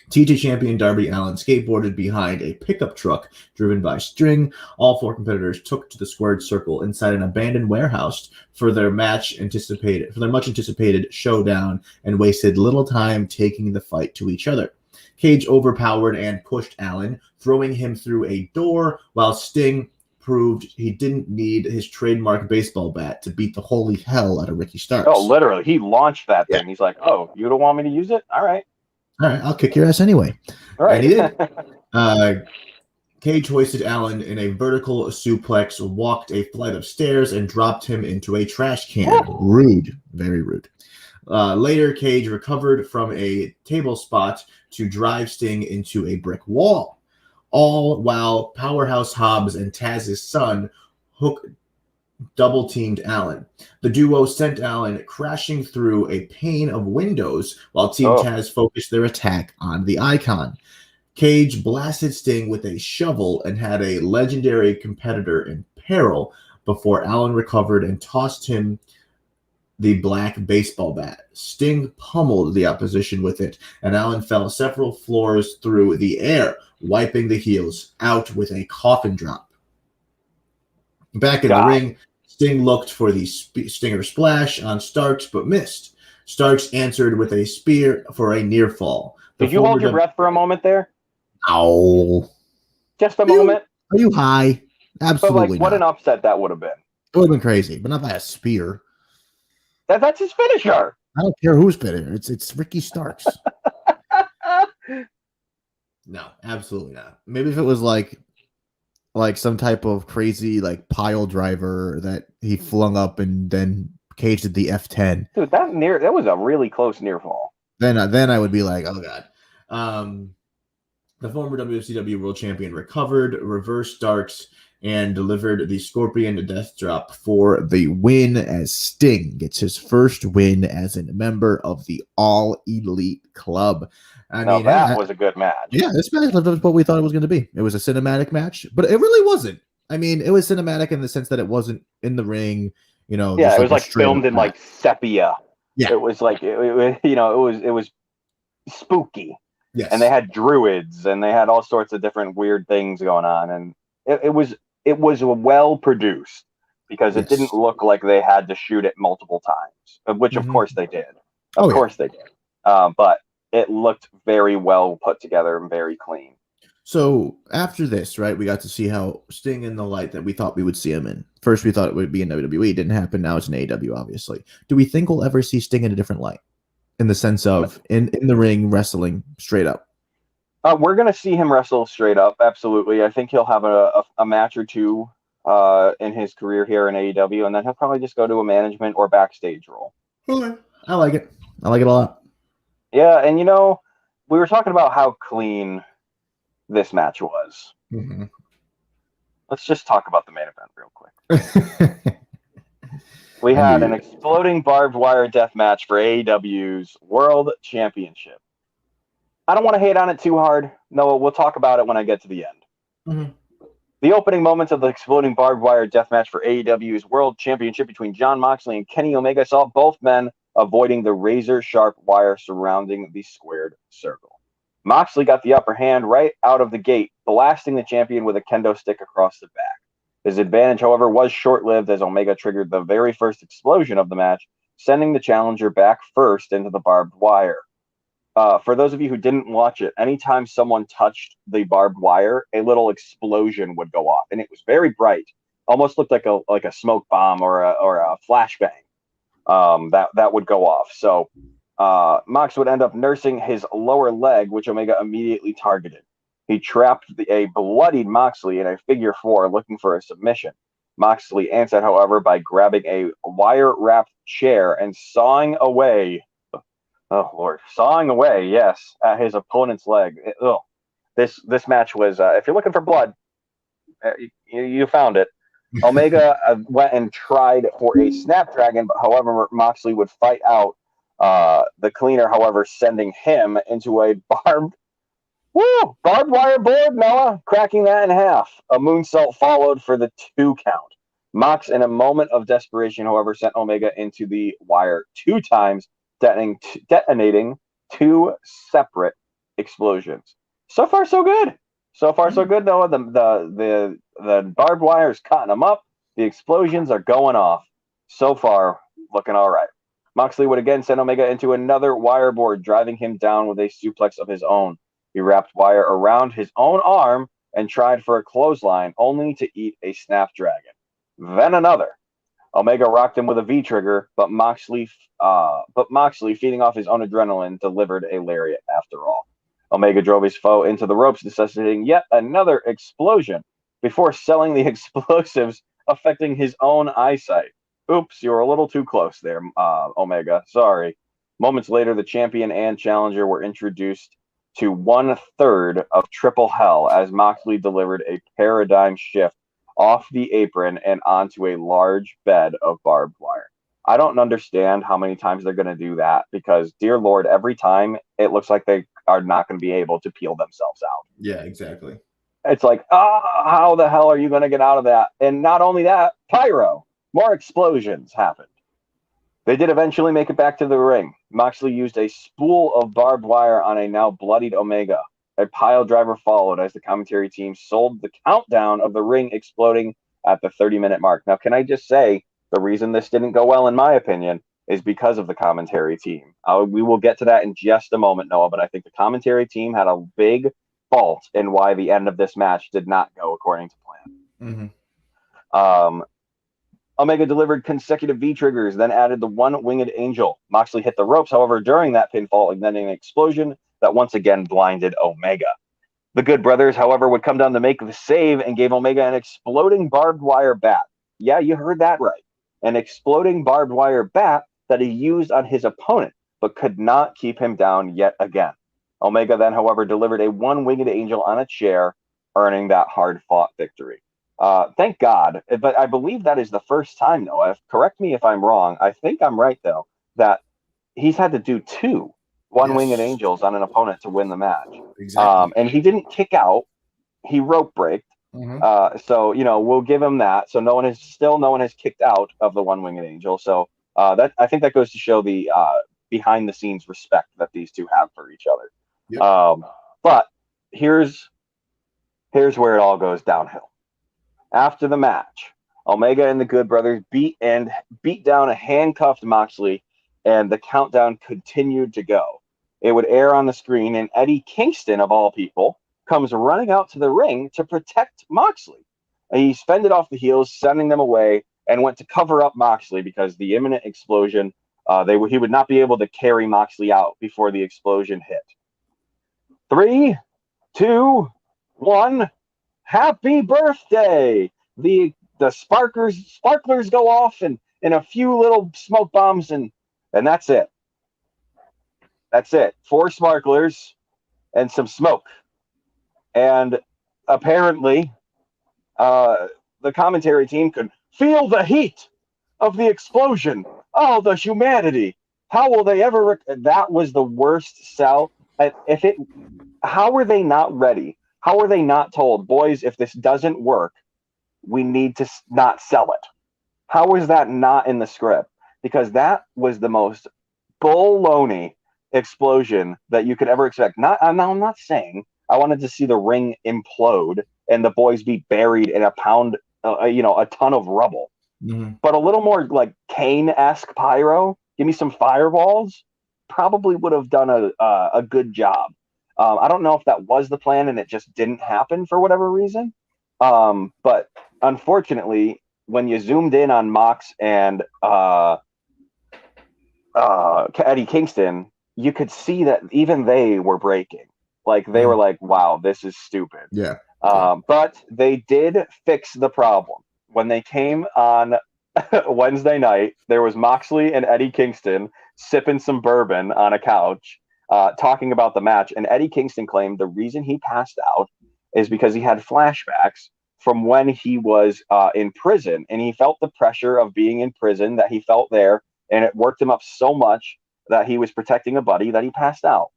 TNT champion Darby Allin skateboarded behind a pickup truck driven by Sting. All four competitors took to the squared circle inside an abandoned warehouse for their much anticipated showdown and wasted little time taking the fight to each other. Cage overpowered and pushed Allin, throwing him through a door, while Sting proved he didn't need his trademark baseball bat to beat the holy hell out of Ricky Starks. Oh, literally, he launched that thing. He's like, "Oh, you don't want me to use it? All right, I'll kick your ass anyway." All right. And he did. Cage hoisted Allin in a vertical suplex, walked a flight of stairs, and dropped him into a trash can. Rude. Very rude. Later, Cage recovered from a table spot to drive Sting into a brick wall. All while Powerhouse Hobbs and Taz's son, Hook, double-teamed Allin. The duo sent Allin crashing through a pane of windows while Team Taz focused their attack on the Icon. Cage blasted Sting with a shovel and had a legendary competitor in peril before Allin recovered and tossed him the black baseball bat. Sting pummeled the opposition with it, and Allin fell several floors through the air, wiping the heels out with a coffin drop. Back in the ring, Sting looked for the Stinger Splash on Starks, but missed. Starks answered with a spear for a near fall. Did you hold your breath for a moment there? No. Just a moment? Are you high? Absolutely what an upset that would have been. It would have been crazy, but not by a spear. That's his finisher. I don't care who's finisher. It's Ricky Starks. No, absolutely not. Maybe if it was like some type of crazy pile driver that he flung up and then Cage did the F10. Dude, that was a really close near fall. Then I would be like, oh god. The former WCW World Champion recovered, reversed Starks, and delivered the Scorpion Death Drop for the win as Sting gets his first win as a member of the All Elite Club. I mean, that was a good match. Yeah, this match lived up to what we thought it was going to be. It was a cinematic match, but it really wasn't. I mean, it was cinematic in the sense that it wasn't in the ring, Yeah, it was filmed in sepia. Yeah, it was it was spooky. Yes, and they had druids and they had all sorts of different weird things going on, and it was well produced because it didn't look like they had to shoot it multiple times, which of course they did. Of course they did. But it looked very well put together and very clean. So after this, right, we got to see how Sting in the light that we thought we would see him in. First, we thought it would be in WWE. It didn't happen. Now it's in AEW, obviously. Do we think we'll ever see Sting in a different light? In the sense of in the ring wrestling straight up? We're going to see him wrestle straight up. Absolutely. I think he'll have a match or two in his career here in AEW, and then he'll probably just go to a management or backstage role. Okay. I like it. I like it a lot. Yeah, and we were talking about how clean this match was. Mm-hmm. Let's just talk about the main event real quick. We had an exploding barbed wire death match for AEW's World Championship. I don't want to hate on it too hard. No, we'll talk about it when I get to the end. Mm-hmm. The opening moments of the exploding barbed wire death match for AEW's World Championship between Jon Moxley and Kenny Omega saw both men avoiding the razor-sharp wire surrounding the squared circle. Moxley got the upper hand right out of the gate, blasting the champion with a kendo stick across the back. His advantage, however, was short-lived as Omega triggered the very first explosion of the match, sending the challenger back first into the barbed wire. For those of you who didn't watch it, anytime someone touched the barbed wire, a little explosion would go off, and it was very bright, almost looked like a smoke bomb or a flashbang. That would go off. So Mox would end up nursing his lower leg, which Omega immediately targeted. He trapped a bloodied Moxley in a figure four, looking for a submission. Moxley answered, however, by grabbing a wire-wrapped chair and sawing away, yes, at his opponent's leg. This match was, if you're looking for blood, you found it. Omega went and tried for a Snapdragon, but however, Moxley would fight out the cleaner, however, sending him into a barbed wire board, Noah, cracking that in half. A moonsault followed for the 2 count. Mox, in a moment of desperation, however, sent Omega into the wire 2 times, detonating 2 separate explosions. So far, so good. So far, so good, Noah. The barbed wire is cutting them up. The explosions are going off. So far, looking all right. Moxley would again send Omega into another wire board, driving him down with a suplex of his own. He wrapped wire around his own arm and tried for a clothesline, only to eat a Snapdragon. Then another. Omega rocked him with a V-trigger, but Moxley, feeding off his own adrenaline, delivered a lariat after all. Omega drove his foe into the ropes, necessitating yet another explosion before selling the explosives, affecting his own eyesight. Oops, you were a little too close there, Omega. Sorry. Moments later, the champion and challenger were introduced to 1/3 of Triple Hell as Moxley delivered a paradigm shift off the apron and onto a large bed of barbed wire. I don't understand how many times they're going to do that because, dear Lord, every time it looks like they are not going to be able to peel themselves out. Yeah, exactly. It's like, how the hell are you going to get out of that? And not only that, pyro. More explosions happened. They did eventually make it back to the ring. Moxley used a spool of barbed wire on a now bloodied Omega. A pile driver followed as the commentary team sold the countdown of the ring exploding at the 30-minute mark. Now, can I just say, the reason this didn't go well, in my opinion, is because of the commentary team. We will get to that in just a moment, Noah, but I think the commentary team had a big fault in why the end of this match did not go according to plan. Mm-hmm. Omega delivered consecutive V-triggers, then added the one winged angel. Moxley hit the ropes, however, during that pinfall, igniting an explosion that once again blinded Omega. The Good Brothers, however, would come down to make the save and gave Omega an exploding barbed wire bat. Yeah, you heard that right. An exploding barbed wire bat that he used on his opponent, but could not keep him down yet again. Omega then, however, delivered a one-winged angel on a chair, earning that hard-fought victory. Thank God, but I believe that is the first time, Noah. Correct me if I'm wrong. I think I'm right, though, that he's had to do 2 one-winged angels on an opponent to win the match. Exactly. And he didn't kick out. He rope braked. Mm-hmm. So, we'll give him that. So no one has kicked out of the one-winged angel. So I think that goes to show the behind-the-scenes respect that these two have for each other. Yep. But here's where it all goes downhill. After the match, Omega and the Good Brothers beat down a handcuffed Moxley, and the countdown continued to go. It would air on the screen, and Eddie Kingston, of all people, comes running out to the ring to protect Moxley. He fended off the heels, sending them away, and went to cover up Moxley because the imminent explosion, he would not be able to carry Moxley out before the explosion hit. 3, 2, 1... Happy birthday! The sparklers go off and a few little smoke bombs and that's it. That's it. 4 sparklers and some smoke. And apparently, the commentary team could feel the heat of the explosion. Oh, the humanity. How will they ever? That was the worst sell. How were they not ready? How were they not told, boys, if this doesn't work, we need to not sell it? How was that not in the script? Because that was the most baloney explosion that you could ever expect. I'm not saying I wanted to see the ring implode and the boys be buried in a ton of rubble. Mm-hmm. But a little more like Kane-esque pyro, give me some fireballs, probably would have done a good job. I don't know if that was the plan and it just didn't happen for whatever reason. But unfortunately, when you zoomed in on Mox and Eddie Kingston, you could see that even they were breaking. Like they were like, wow, this is stupid. Yeah. But they did fix the problem. When they came on Wednesday night, there was Moxley and Eddie Kingston sipping some bourbon on a couch, talking about the match. And Eddie Kingston claimed the reason he passed out is because he had flashbacks from when he was in prison. And he felt the pressure of being in prison that he felt there. And it worked him up so much that he was protecting a buddy that he passed out.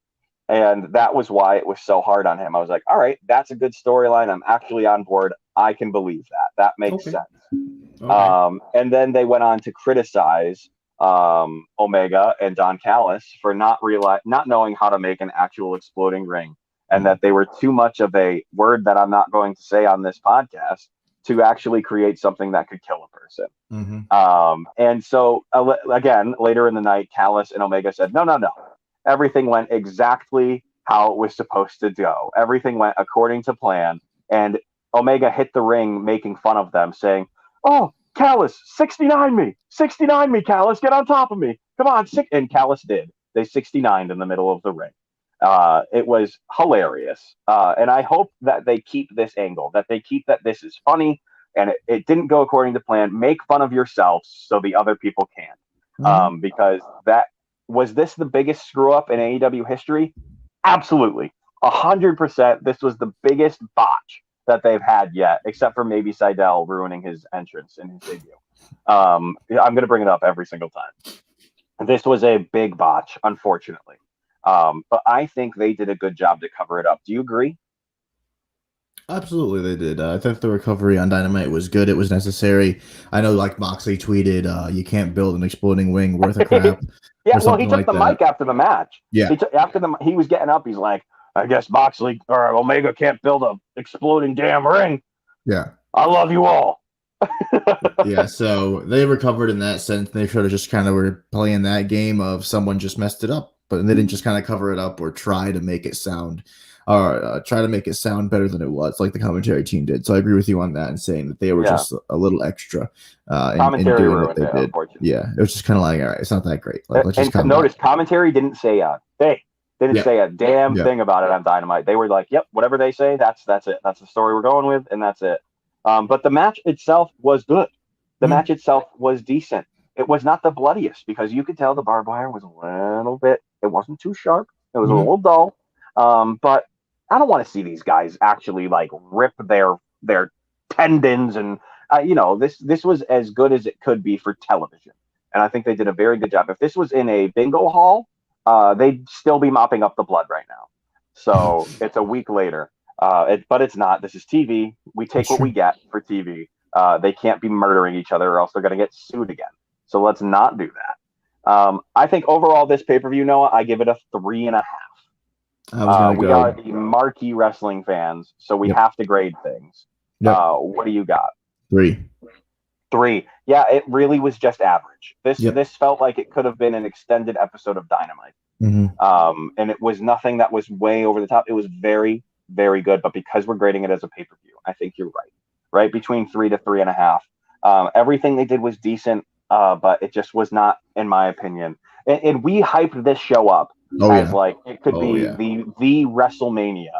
And that was why it was so hard on him. I was like, all right, that's a good storyline. I'm actually on board. I can believe that. That makes sense. Okay. And then they went on to criticize Omega and Don Callis for not knowing how to make an actual exploding ring, and that they were too much of a word that I'm not going to say on this podcast to actually create something that could kill a person. Mm-hmm. And so again, later in the night, Callis and Omega said, no. Everything went exactly how it was supposed to go. Everything went according to plan. And Omega hit the ring making fun of them, saying, oh, Callis, 69 me, Callis, get on top of me. Come on, and Callis did. They 69'd in the middle of the ring. It was hilarious. And I hope that they keep this angle, that they keep that this is funny, and it didn't go according to plan. Make fun of yourselves so the other people can't. Mm-hmm. Because was this the biggest screw up in AEW history? Absolutely. 100%. This was the biggest botch that they've had yet, except for maybe Seidel ruining his entrance in his debut. I'm going to bring it up every single time. This was a big botch, unfortunately. But I think they did a good job to cover it up. Do you agree? Absolutely, they did. I think the recovery on Dynamite was good. It was necessary. I know, like Moxley tweeted, you can't build an exploding wing worth of crap. Yeah, well, he took the mic after the match. Yeah. He was getting up, he's like, I guess Moxley or Omega can't build a exploding damn ring. Yeah. I love you all. Yeah, so they recovered in that sense. They sort of just kind of were playing that game of someone just messed it up, but they didn't just kind of cover it up or try to make it sound better than it was, like the commentary team did. So I agree with you on that and saying that they were just a little extra in doing what they did. Yeah, it was just kind of like, all right, it's not that great. Like, let's just notice commentary didn't say a thing. They didn't say a damn thing about it on Dynamite. They were like, yep, whatever they say, that's it. That's the story we're going with, and that's it. But the match itself was good. The match itself was decent. It was not the bloodiest because you could tell the barbed wire was a little bit, it wasn't too sharp. It was a little dull. But I don't want to see these guys actually like rip their tendons and this was as good as it could be for television. And I think they did a very good job. If this was in a bingo hall, they'd still be mopping up the blood right now. So it's a week later. But it's not. This is TV. We take what we get for TV. They can't be murdering each other or else they're going to get sued again. So let's not do that. I think overall this pay-per-view, Noah, I give it a 3.5. We are the marquee wrestling fans, so we have to grade things. What do you got? 3. 3. Yeah, it really was just average. This felt like it could have been an extended episode of Dynamite. Mm-hmm. And it was nothing that was way over the top. It was very, very good. But because we're grading it as a pay-per-view, I think you're right. Right between 3 to 3.5. Everything they did was decent, but it just was not, in my opinion. And we hyped this show up as like it could be the WrestleMania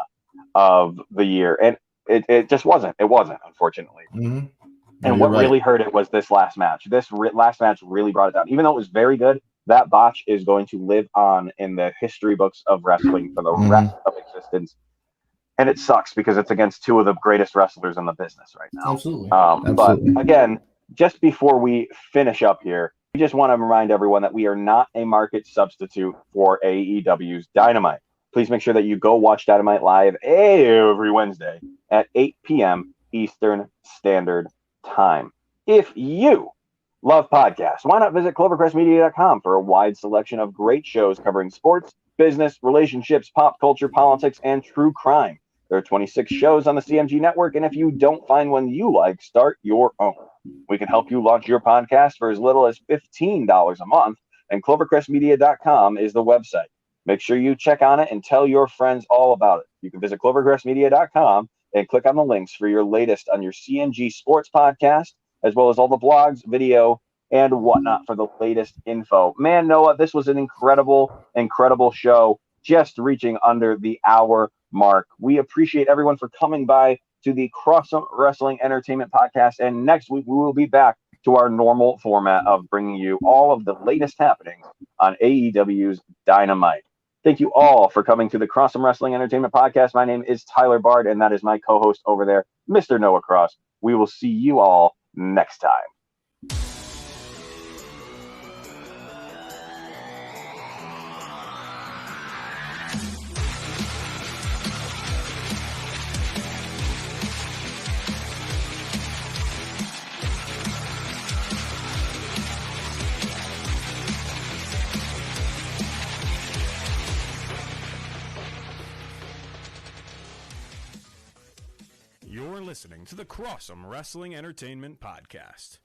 of the year, and it just wasn't. It wasn't, unfortunately. Mm-hmm. And what really hurt it was this last match. This last match really brought it down. Even though it was very good, that botch is going to live on in the history books of wrestling for the rest of existence. And it sucks because it's against two of the greatest wrestlers in the business right now. Absolutely. But again, just before we finish up here, we just want to remind everyone that we are not a market substitute for AEW's Dynamite. Please make sure that you go watch Dynamite live every Wednesday at 8 p.m. Eastern Standard Time. If you love podcasts, why not visit clovercrestmedia.com for a wide selection of great shows covering sports, business, relationships, pop culture, politics, and true crime. There are 26 shows on the CMG network, and if you don't find one you like, start your own. We can help you launch your podcast for as little as $15 a month, and clovercrestmedia.com is the website. Make sure you check on it and tell your friends all about it. You can visit clovercrestmedia.com and click on the links for your latest on your CMG sports podcast, as well as all the blogs, video, and whatnot for the latest info. Man, Noah, this was an incredible show, just reaching under the hour mark. We appreciate everyone for coming by to the Crossum Wrestling Entertainment Podcast, and next week we will be back to our normal format of bringing you all of the latest happenings on AEW's Dynamite. Thank you all for coming to the Crossum Wrestling Entertainment Podcast. My name is Tyler Bard, and that is my co-host over there, Mr. Noah Cross. We will see you all next time. You're listening to the Crossum Wrestling Entertainment Podcast.